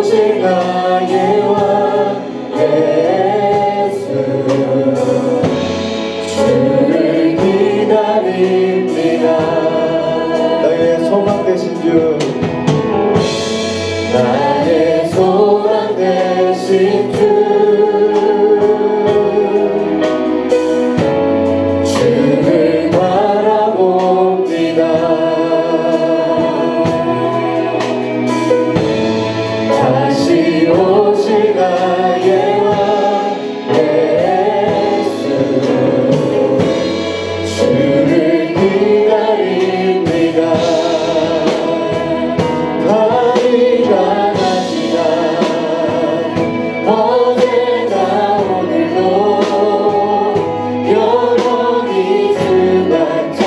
오실 나의 왕 예수, 주를 기다립니다. 나의 소망 되신 주, 나의 소망 되신 주, 주를 바라봅니다. 다시 오실 나의 왕 예수, 주를 기다립니다. 다리가 낮이나 어제나 오늘도 영원히 주만 찬양해.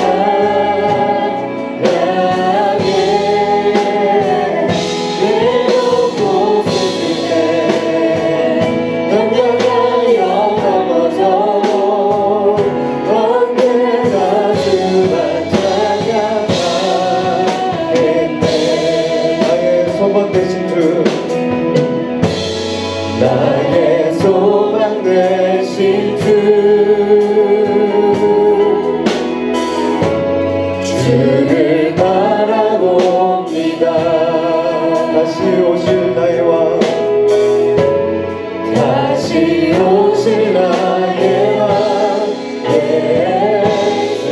외롭고 슬플 때 넘겨가여 넘어져도 언제나 주만 찬양하겠네. 나의 소망 되신 주, 나의 소망 되신 주, 주를 바라봅니다. 다시 오실 나의 왕, 다시 오실 나의 왕 예수,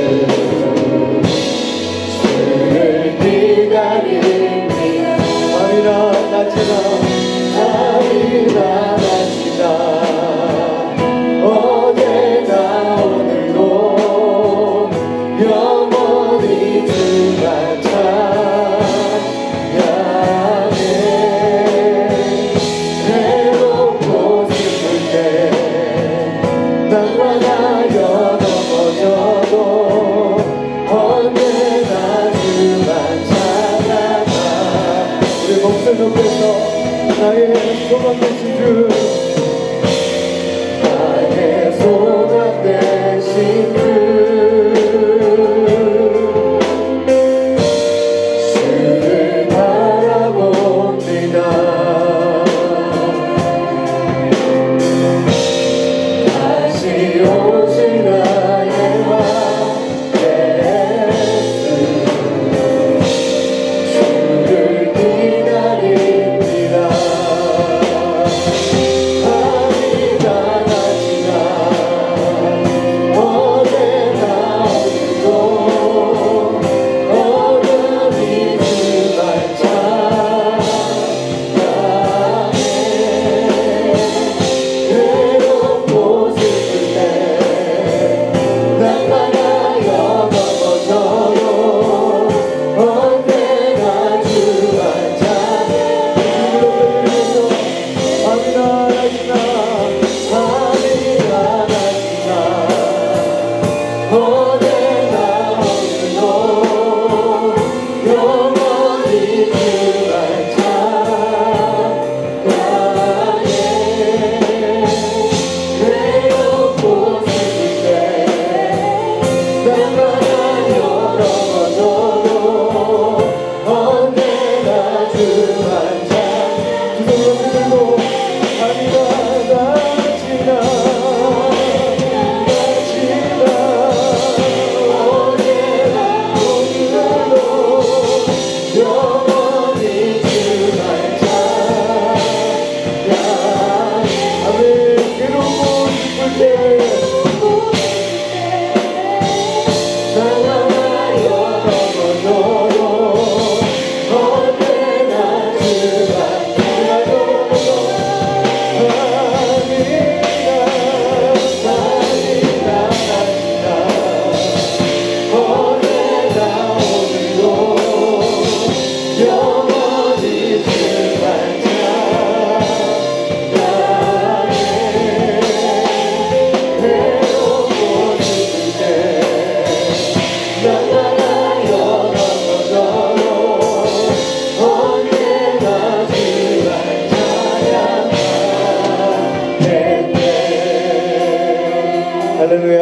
주를 기다립니다. 밤이나 낮이나 밤이나 낮이나 어제나 오늘도 영원히 주만 찬양해. 외롭고 슬플 때 낙관하여 넘어져도 언제나 주만 찬양하. 우리 목소리 높여서 나의 소망 되신 주, 나의 소망 되신 주, 주를 바라봅니다. 다시 오실 나의 왕 예수, 주를 기다립니다. 밤이나 낮이나 어제나 오늘도 어련히 주만 찬양해. 외롭고 슬플 때 낙관하여 넘어져도 언제나 주만 찬양해. 밤이나 낮이나 밤이나 낮이나 어제나 오늘도 영원히 주만 찬양해. 외롭고 슬플 때 낙관하여 넘어져도 언제나 주만 찬양해. 두 손을 들고 밤이나 낮이나 어제나 오늘도 영원히 주만 찬양해. 아멘. 괴롭고 슬플 때 사랑하여 넘어져도 언제나 주만 찬양하고. 밤이나 낮이나 어제나 오늘도 영원히 주만 찬양해. 외롭고 슬플 때 낙관하여 넘어져도 언제나 주만 찬양하겠네. 할렐루야.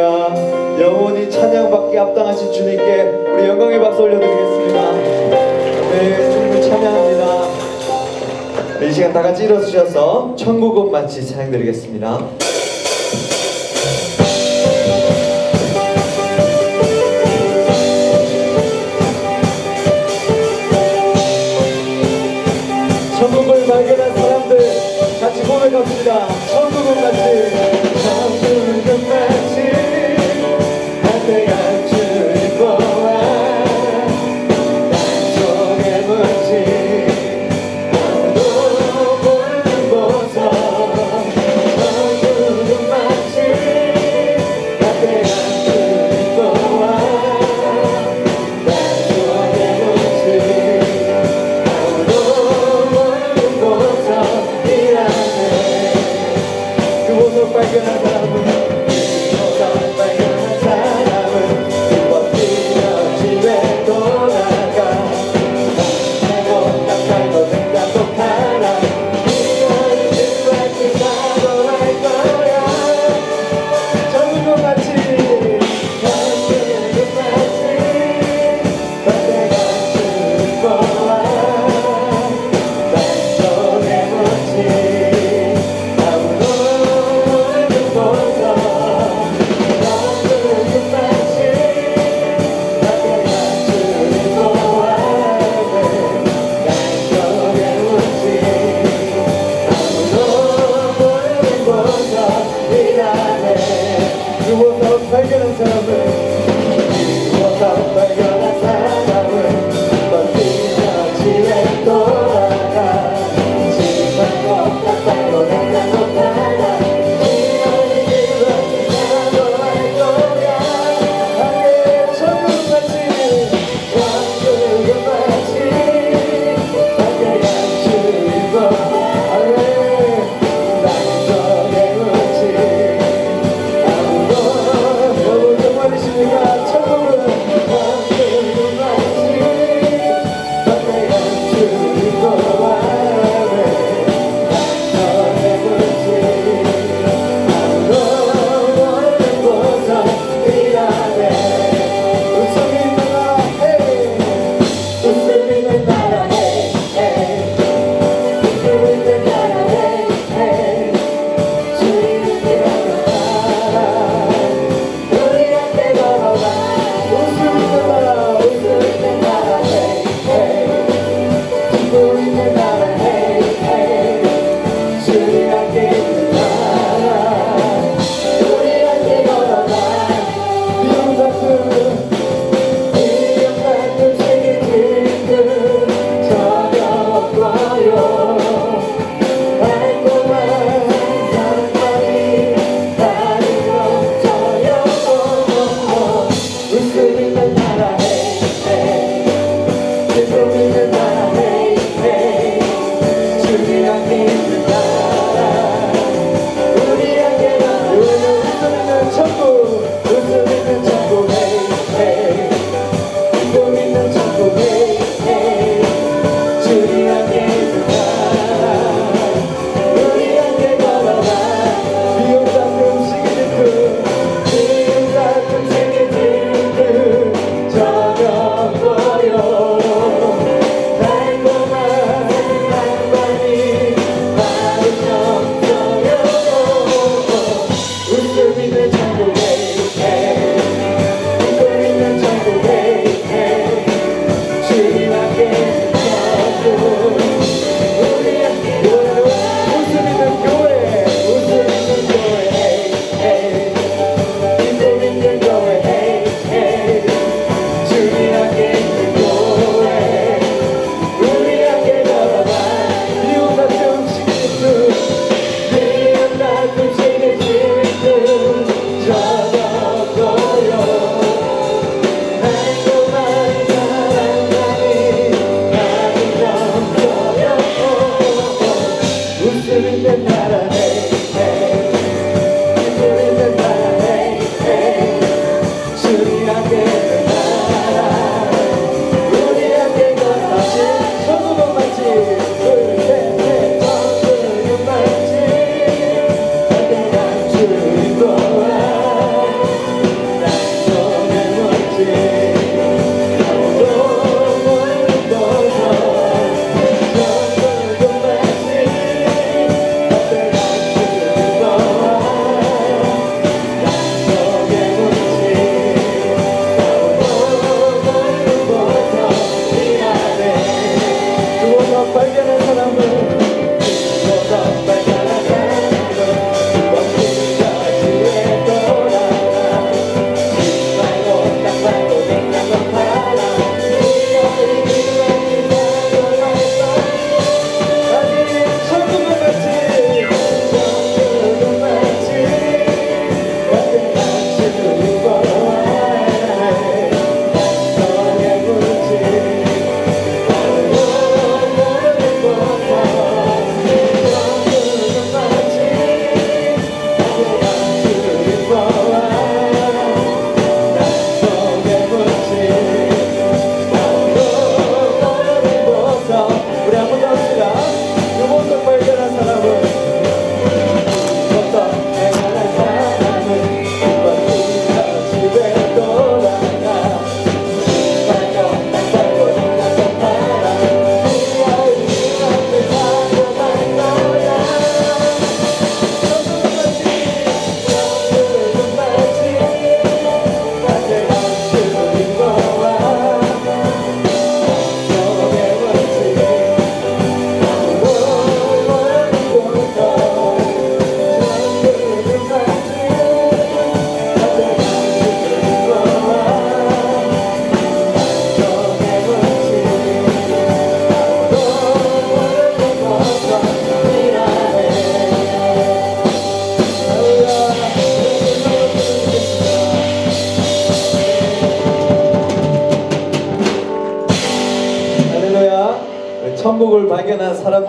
영원히 찬양받기 합당하신 주님께 우리 영광의 박수 올려드리겠습니다. 네, 주님을 찬양합니다. 이 시간 다 같이 일어서셔서 천국은 마치 찬양드리겠습니다. 천국을 발견한 사람들 같이 고백합시다. 천국은 마치 천국은 마치 한때가 주일 거와 땅속에 묻지 아무도 모르는 곳서 천국은 마치 한때가 주일 거와 땅속에 묻지 그곳을 발견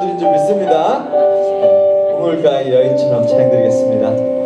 주신 줄 믿습니다. 우물가의 여인처럼 찬양드리겠습니다.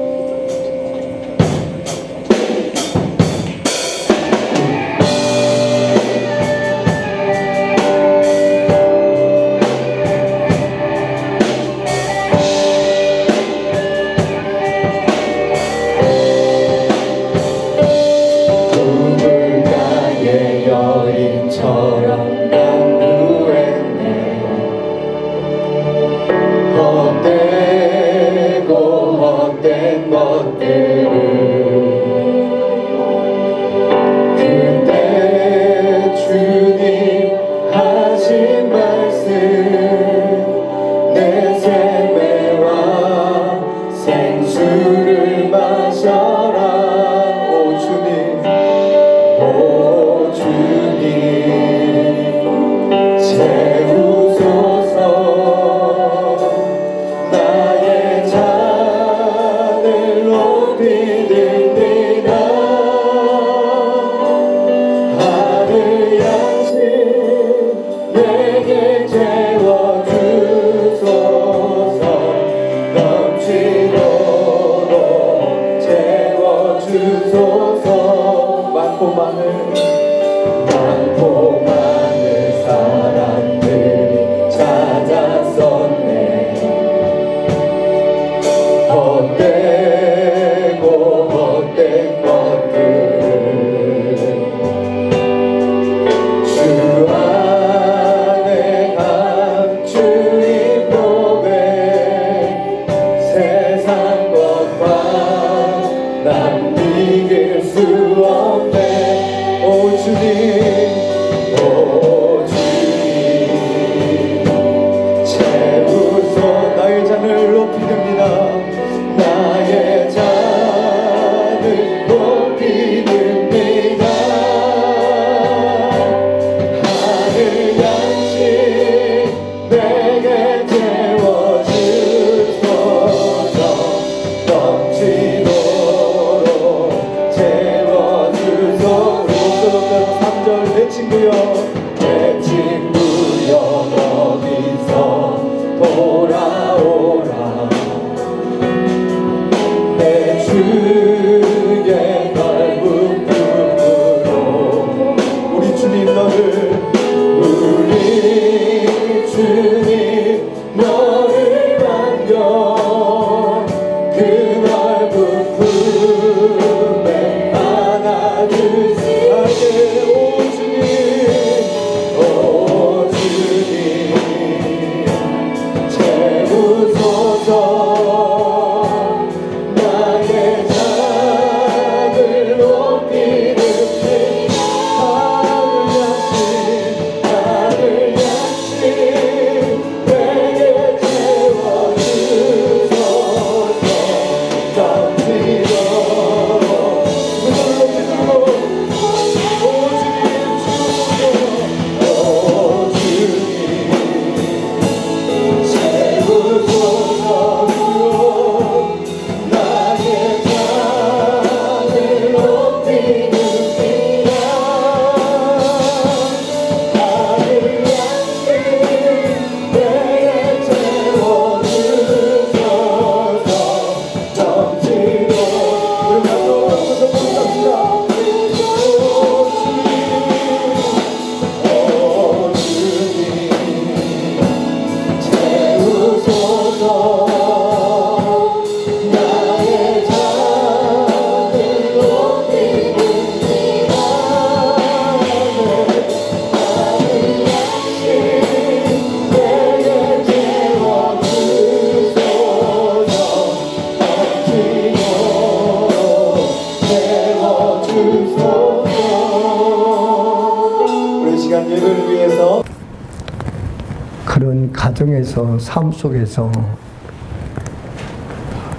그런 가정에서 삶 속에서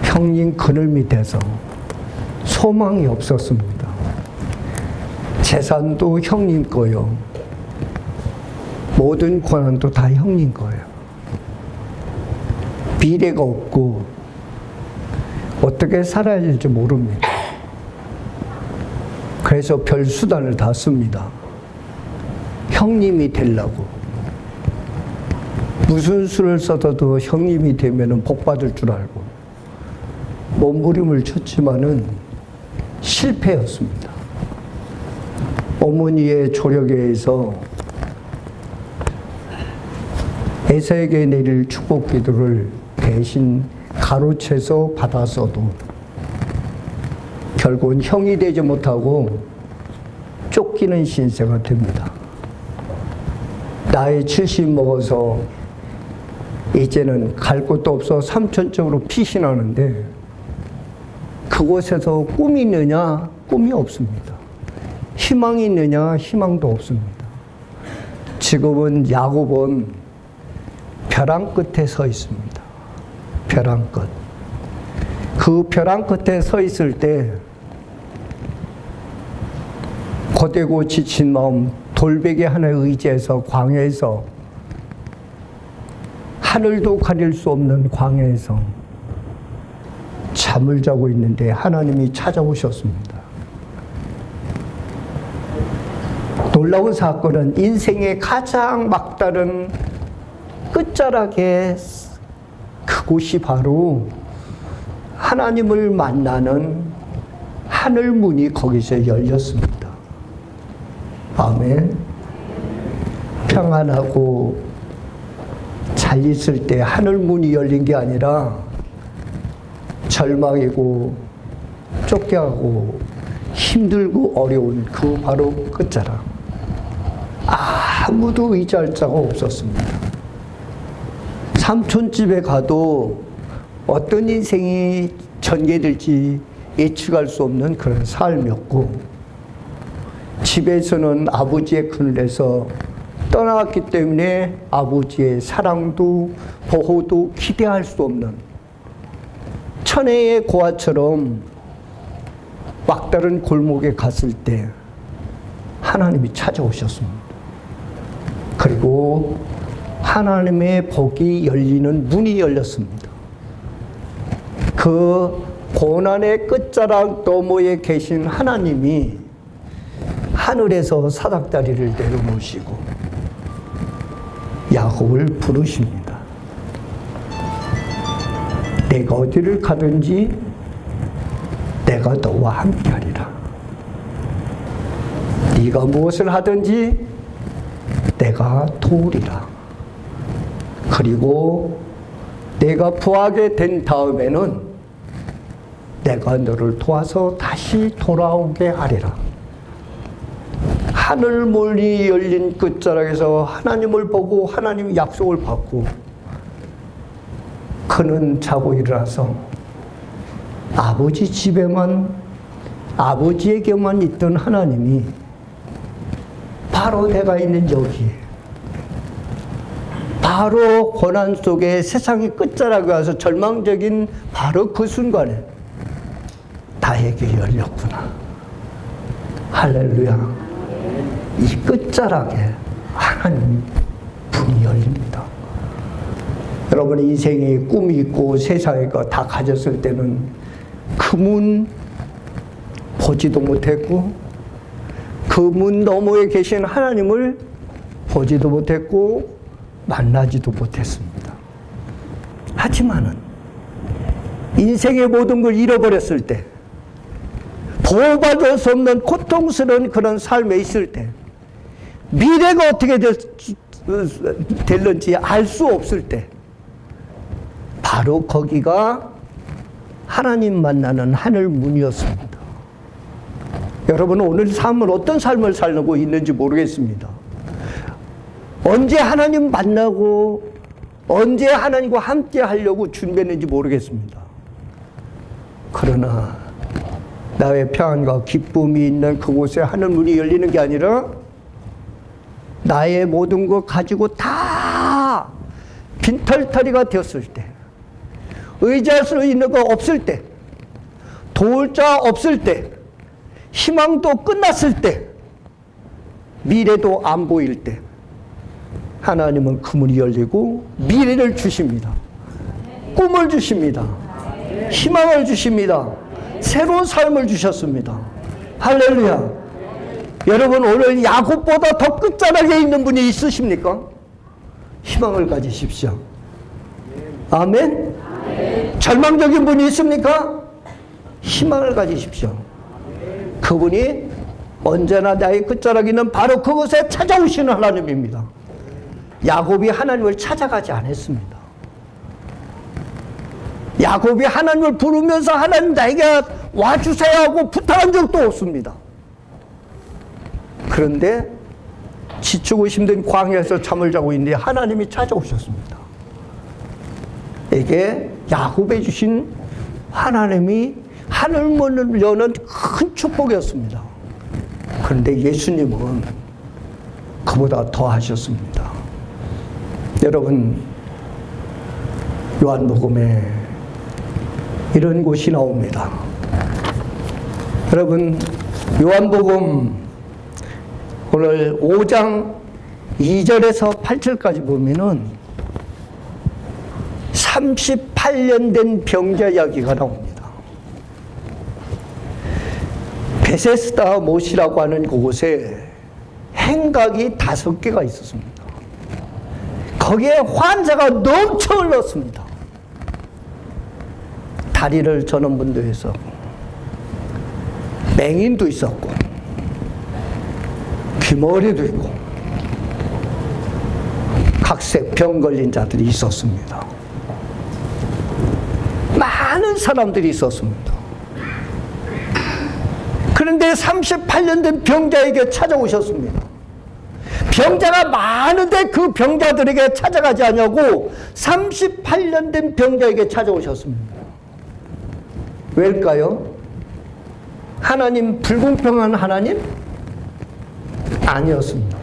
형님 그늘 밑에서 소망이 없었습니다. 재산도 형님 거요. 모든 권한도 다 형님 거예요. 미래가 없고 어떻게 살아야 될지 모릅니다. 그래서 별 수단을 다 씁니다. 형님이 되려고. 무슨 수를 써도 형님이 되면 복 받을 줄 알고 몸부림을 쳤지만은 실패였습니다. 어머니의 조력에 의해서 에서에게 내릴 축복 기도를 대신 가로채서 받았어도 결국은 형이 되지 못하고 쫓기는 신세가 됩니다. 나이 70 먹어서 이제는 갈 곳도 없어 삼천적으로 피신하는데 그곳에서 꿈이 있느냐? 꿈이 없습니다. 희망이 있느냐? 희망도 없습니다. 지금은 야곱은 벼랑 끝에 서 있습니다. 벼랑 끝. 그 벼랑 끝에 서 있을 때 고되고 지친 마음, 돌베개 하나에 의지해서 광야에서 하늘도 가릴 수 없는 광야에서 잠을 자고 있는데 하나님이 찾아오셨습니다. 놀라운 사건은 인생의 가장 막다른 끝자락에 그곳이 바로 하나님을 만나는 하늘 문이 거기서 열렸습니다. 아멘. 평안하고 잘 있을 때 하늘 문이 열린 게 아니라 절망이고 쫓겨가고 힘들고 어려운 그 바로 끝자락. 아무도 의지할 자가 없었습니다. 삼촌집에 가도 어떤 인생이 전개될지 예측할 수 없는 그런 삶이었고, 집에서는 아버지의 그늘에서 떠나왔기 때문에 아버지의 사랑도 보호도 기대할 수 없는 천혜의 고아처럼 막다른 골목에 갔을 때 하나님이 찾아오셨습니다. 그리고 하나님의 복이 열리는 문이 열렸습니다. 그 고난의 끝자락 너머에 계신 하나님이 하늘에서 사닥다리를 내려놓으시고 야곱을 부르십니다. 내가 어디를 가든지 내가 너와 함께하리라. 네가 무엇을 하든지 내가 도우리라. 그리고 내가 부하게 된 다음에는 내가 너를 도와서 다시 돌아오게 하리라. 하늘 문이 열린 끝자락에서 하나님을 보고 하나님의 약속을 받고 그는 자고 일어나서 아버지 집에만, 아버지에게만 있던 하나님이 바로 내가 있는 여기에, 바로 고난 속에 세상의 끝자락에 와서 절망적인 바로 그 순간에 나에게 열렸구나. 할렐루야. 이 끝자락에 하나님 문이 열립니다. 여러분 인생에 꿈이 있고 세상에 다 가졌을 때는 그 문 보지도 못했고 그 문 너머에 계신 하나님을 보지도 못했고 만나지도 못했습니다. 하지만은 인생의 모든 걸 잃어버렸을 때, 보호받을 수 없는 고통스러운 그런 삶에 있을 때, 미래가 어떻게 될는지 알 수 없을 때, 바로 거기가 하나님 만나는 하늘 문이었습니다. 여러분은 오늘 삶을 어떤 삶을 살고 있는지 모르겠습니다. 언제 하나님 만나고 언제 하나님과 함께 하려고 준비했는지 모르겠습니다. 그러나 나의 평안과 기쁨이 있는 그곳에 하늘 문이 열리는 게 아니라 나의 모든 것 가지고 다 빈털터리가 되었을 때, 의지할 수 있는 거 없을 때, 도울 자 없을 때, 희망도 끝났을 때, 미래도 안 보일 때 하나님은 그 문이 열리고 미래를 주십니다. 꿈을 주십니다. 희망을 주십니다. 새로운 삶을 주셨습니다. 할렐루야. 여러분 오늘 야곱보다 더 끝자락에 있는 분이 있으십니까? 희망을 가지십시오. 아멘? 절망적인 분이 있습니까? 희망을 가지십시오. 그분이 언제나 나의 끝자락에 있는 바로 그곳에 찾아오시는 하나님입니다. 야곱이 하나님을 찾아가지 않았습니다. 야곱이 하나님을 부르면서 하나님 나에게 와주세요 하고 부탁한 적도 없습니다. 그런데 지치고 힘든 광야에서 잠을 자고 있는데 하나님이 찾아오셨습니다. 이게 야곱에 주신 하나님이 하늘문을 여는 큰 축복이었습니다. 그런데 예수님은 그보다 더 하셨습니다. 여러분, 요한복음에 이런 곳이 나옵니다. 여러분, 요한복음 오늘 5장 2절에서 8절까지 보면은 38년 된 병자 이야기가 나옵니다. 베세스다 못이라고 하는 그곳에 행각이 5개가 있었습니다. 거기에 환자가 넘쳐 흘렀습니다. 다리를 저는 분도 있었고, 맹인도 있었고, 귀머리도 있고, 각색 병 걸린 자들이 있었습니다. 많은 사람들이 있었습니다. 그런데 38년 된 병자에게 찾아오셨습니다. 병자가 많은데 그 병자들에게 찾아가지 않냐고 38년 된 병자에게 찾아오셨습니다. 왜일까요? 하나님 불공평한 하나님? 아니었습니다.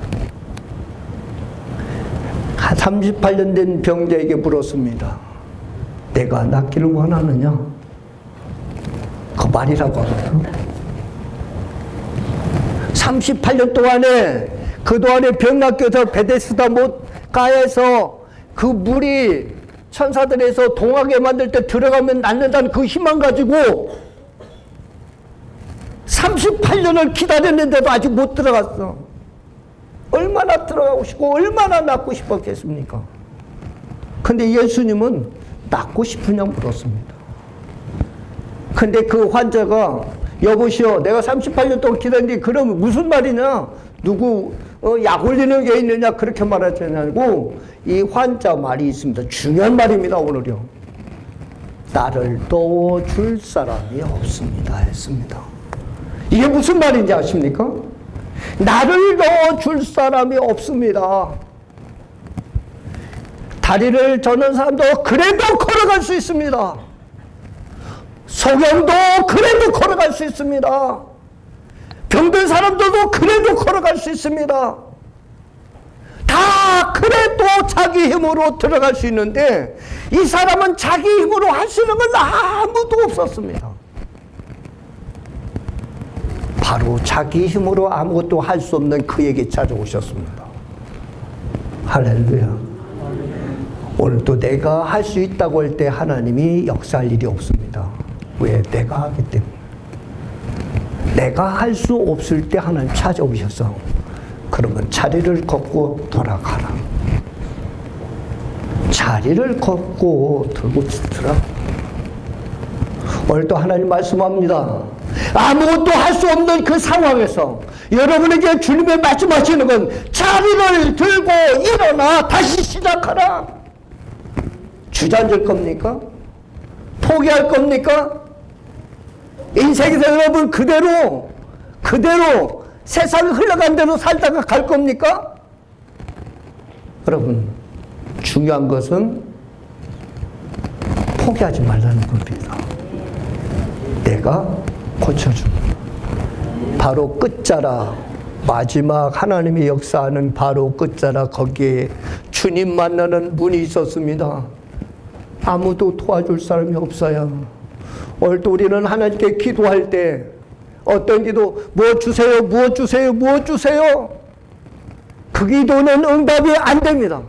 38년 된 병자에게 물었습니다. 내가 낫기를 원하느냐? 그 말이라고 하거든요. 38년 동안에 그동안에 병 낫게 해서 베데스다 못가에서 그 물이 천사들에서 동하게 만들 때 들어가면 낫는다는 그 희망 가지고 38년을 기다렸는데도 아직 못 들어갔어. 얼마나 들어가고 싶고 얼마나 낫고 싶었겠습니까? 근데 예수님은 낫고 싶으냐 물었습니다. 근데 그 환자가 여보시오, 내가 38년 동안 기다렸는데 그러면 무슨 말이냐? 누구 약 올리는 게 있느냐? 그렇게 말하지 않고 이 환자 말이 있습니다. 중요한 말입니다. 오늘요. 나를 도와줄 사람이 없습니다 했습니다. 이게 무슨 말인지 아십니까? 나를 넣어줄 사람이 없습니다. 다리를 저는 사람도 그래도 걸어갈 수 있습니다. 소경도 그래도 걸어갈 수 있습니다. 병든 사람들도 그래도 걸어갈 수 있습니다. 다 그래도 자기 힘으로 들어갈 수 있는데 이 사람은 자기 힘으로 할 수 있는 건 아무도 없었습니다. 바로 자기 힘으로 아무것도 할 수 없는 그에게 찾아오셨습니다. 할렐루야. 오늘도 내가 할 수 있다고 할 때 하나님이 역사할 일이 없습니다. 왜? 내가 하기 때문에. 내가 할 수 없을 때 하나님 찾아오셔서 그러면 자리를 걷고 돌아가라. 자리를 걷고 들고 들어. 오늘도 하나님 말씀합니다. 아무것도 할 수 없는 그 상황에서 여러분에게 주님의 말씀하시는 건 자리를 들고 일어나 다시 시작하라. 주저앉을 겁니까? 포기할 겁니까? 인생에서 여러분 그대로 세상이 흘러간 대로 살다가 갈 겁니까? 여러분, 중요한 것은 포기하지 말라는 겁니다. 내가 고쳐줍니다. 바로 끝자락, 마지막 하나님의 역사하는 바로 끝자락, 거기에 주님 만나는 문이 있었습니다. 아무도 도와줄 사람이 없어요. 오늘도 우리는 하나님께 기도할 때 어떤 기도, 무엇 주세요, 무엇 주세요, 무엇 주세요. 그 기도는 응답이 안 됩니다.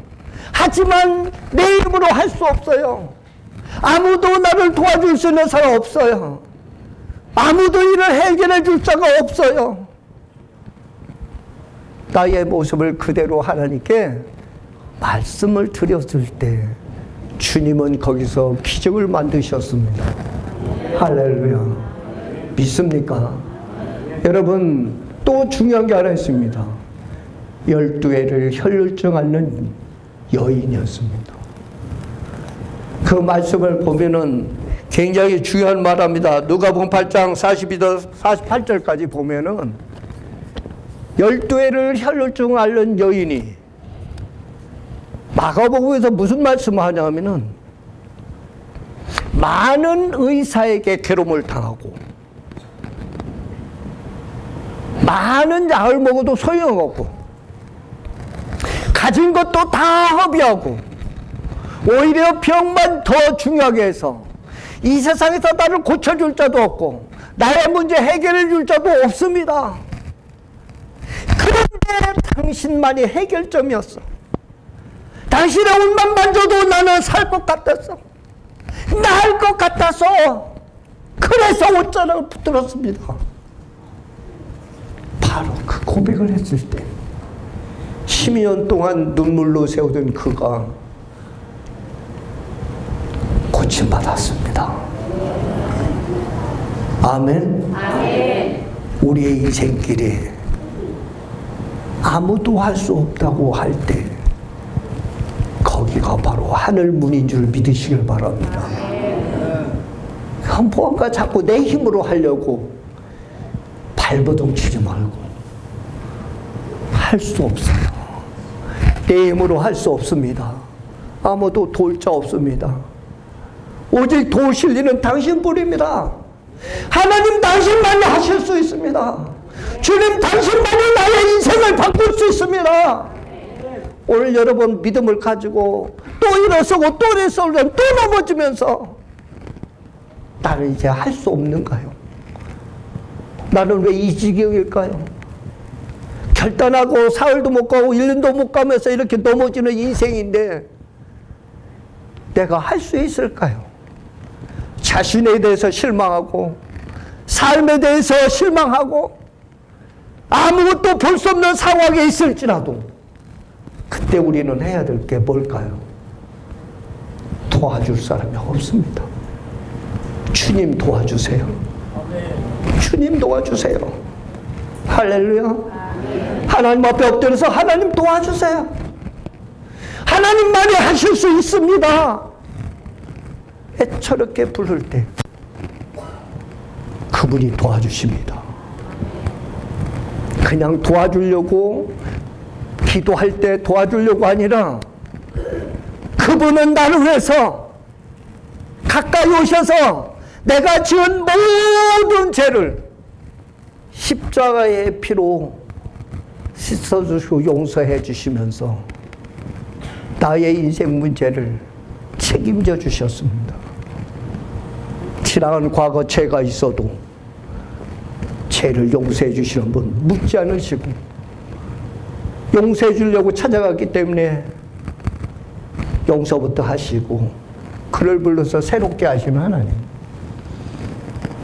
하지만 내 힘으로 할 수 없어요. 아무도 나를 도와줄 수 있는 사람 없어요. 아무도 이를 해결해 줄 자가 없어요. 나의 모습을 그대로 하나님께 말씀을 드렸을 때 주님은 거기서 기적을 만드셨습니다. 할렐루야. 믿습니까? 여러분, 또 중요한 게 하나 있습니다. 12회를 혈루증 앓는 여인이었습니다. 그 말씀을 보면은 굉장히 중요한 말합니다. 누가복음 8장 42절 48절까지 보면은 12회를 혈루증 앓는 여인이 마가복음에서 무슨 말씀을 하냐면은 많은 의사에게 괴로움을 당하고 많은 약을 먹어도 소용없고 가진 것도 다 허비하고 오히려 병만 더 중요하게 해서 이 세상에서 나를 고쳐줄 자도 없고 나의 문제 해결해 줄 자도 없습니다. 그런데 당신만이 해결점이었어. 당신의 옷만 만져도 나는 살 것 같았어. 나을 것 같았어. 그래서 옷자락을 붙들었습니다. 바로 그 고백을 했을 때 12년 동안 눈물로 세우던 그가 고침받았습니다. 아멘. 아멘. 우리의 인생길에 아무도 할 수 없다고 할 때 거기가 바로 하늘 문인 줄 믿으시길 바랍니다. 뭔가 자꾸 내 힘으로 하려고 발버둥 치지 말고 할 수 없어요. 내 힘으로 할 수 없습니다. 아무도 도울 자 없습니다. 오직 도우실 일은 당신뿐입니다. 하나님 당신만이 하실 수 있습니다. 주님 당신만이 나의 인생을 바꿀 수 있습니다. 오늘 여러분 믿음을 가지고 또 일어서고 또 일어서고 또 넘어지면서 나는 이제 할 수 없는가요? 나는 왜 이 지경일까요? 결단하고 사흘도 못 가고 1년도 못 가면서 이렇게 넘어지는 인생인데 내가 할 수 있을까요? 자신에 대해서 실망하고 삶에 대해서 실망하고 아무것도 볼 수 없는 상황에 있을지라도 그때 우리는 해야 될 게 뭘까요? 도와줄 사람이 없습니다. 주님 도와주세요. 주님 도와주세요. 할렐루야. 하나님 앞에 엎드려서 하나님 도와주세요. 하나님만이 하실 수 있습니다. 애처롭게 부를 때 그분이 도와주십니다. 그냥 도와주려고 기도할 때 도와주려고 아니라 그분은 나를 위해서 가까이 오셔서 내가 지은 모든 죄를 십자가의 피로 씻어주시고 용서해 주시면서 나의 인생 문제를 책임져 주셨습니다. 지나간 과거 죄가 있어도 죄를 용서해 주시는 분 묻지 않으시고 용서해 주려고 찾아갔기 때문에 용서부터 하시고 그를 불러서 새롭게 하시는 하나님.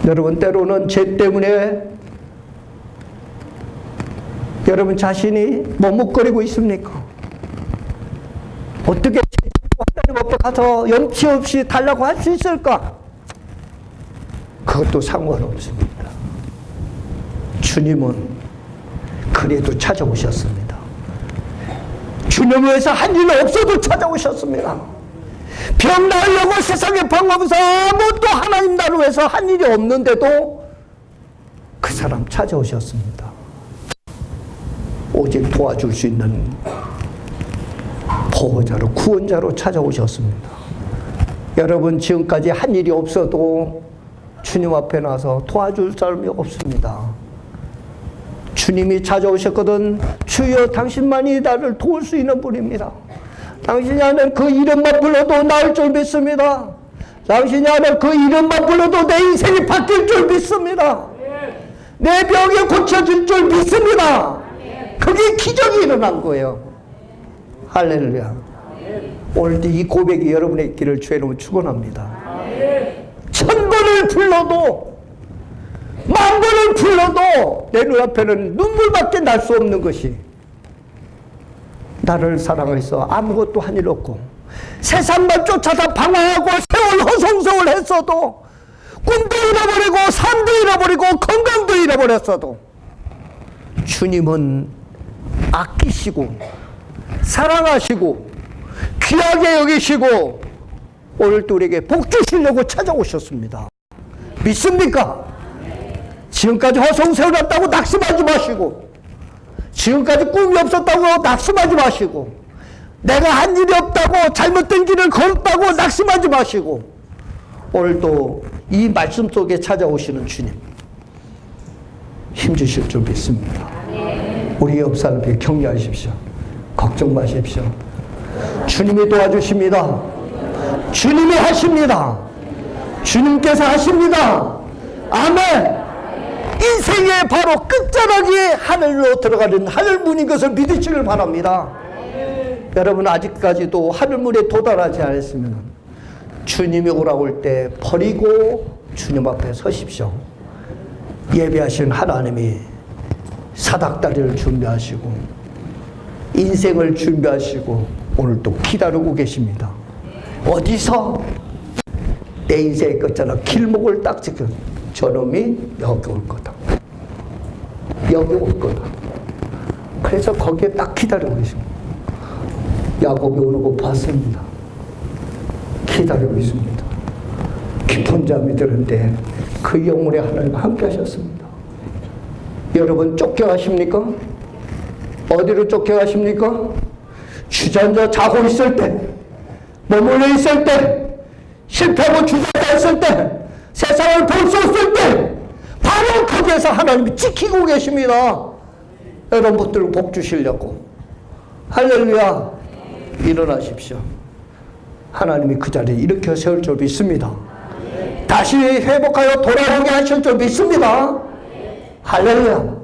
여러분 때로는 죄 때문에 여러분 자신이 머뭇거리고 있습니까? 어떻게 하나님 앞에 가서 염치 없이 달라고 할 수 있을까? 그것도 상관없습니다. 주님은 그래도 찾아오셨습니다. 주님을 위해서 한 일 없어도 찾아오셨습니다. 병 나으려고 세상에 방법에서 아무것도 하나님 나를 위해서 한 일이 없는데도 그 사람 찾아오셨습니다. 오직 도와줄 수 있는 보호자로 구원자로 찾아오셨습니다. 여러분 지금까지 한 일이 없어도 주님 앞에 나서 도와줄 사람이 없습니다. 주님이 찾아오셨거든. 주여 당신만이 나를 도울 수 있는 분입니다. 당신이 하는 그 이름만 불러도 나을 줄 믿습니다. 당신이 하는 그 이름만 불러도 내 인생이 바뀔 줄 믿습니다. 내 병이 고쳐질 줄 믿습니다. 그게 기적이 일어난 거예요. 할렐루야. 오늘도 이 고백이 여러분의 길을 주의 이름으로 축원합니다. 1000번을 불러도 10,000번을 불러도 내 눈앞에는 눈물밖에 날 수 없는 것이 나를 사랑해서 아무것도 한 일 없고 세상만 쫓아다 방황하고 세월 허송세월했어도 꿈도 잃어버리고 삶도 잃어버리고 건강도 잃어버렸어도 주님은 아끼시고 사랑하시고 귀하게 여기시고 오늘도 우리에게 복 주시려고 찾아오셨습니다. 믿습니까? 지금까지 허송세월했다고 낙심하지 마시고, 지금까지 꿈이 없었다고 낙심하지 마시고, 내가 한 일이 없다고 잘못된 길을 걸었다고 낙심하지 마시고, 오늘도 이 말씀 속에 찾아오시는 주님 힘주실 줄 믿습니다. 우리 옆 사람에게 격려하십시오. 걱정 마십시오. 주님이 도와주십니다. 주님이 하십니다. 주님께서 하십니다. 아멘. 인생의 바로 끝자락이 하늘로 들어가는 하늘문인 것을 믿으시길 바랍니다. 여러분 아직까지도 하늘문에 도달하지 않았으면 주님이 오라올 때 버리고 주님 앞에 서십시오. 예배하신 하나님이 사닥다리를 준비하시고 인생을 준비하시고 오늘 또 기다리고 계십니다. 어디서? 내 인생의 끝자락 길목을 딱 지켜 저놈이 여기 올 거다. 여기 올 거다. 그래서 거기에 딱 기다리고 계십니다. 야곱이 오는 거 봤습니다. 기다리고 있습니다. 깊은 잠이 드는데 그 영혼의 하나님 함께 하셨습니다. 여러분 쫓겨가십니까? 어디로 쫓겨가십니까? 주저앉아 자고 있을 때, 머물러 있을 때, 실패하고 주저앉아 있을 때, 세상을 볼 수 없을 때 바로 거기에서 하나님이 지키고 계십니다. 여러분들 복 주시려고. 할렐루야. 일어나십시오. 하나님이 그 자리에 일으켜 세울 줄 믿습니다. 다시 회복하여 돌아오게 하실 줄 믿습니다. 할렐루야.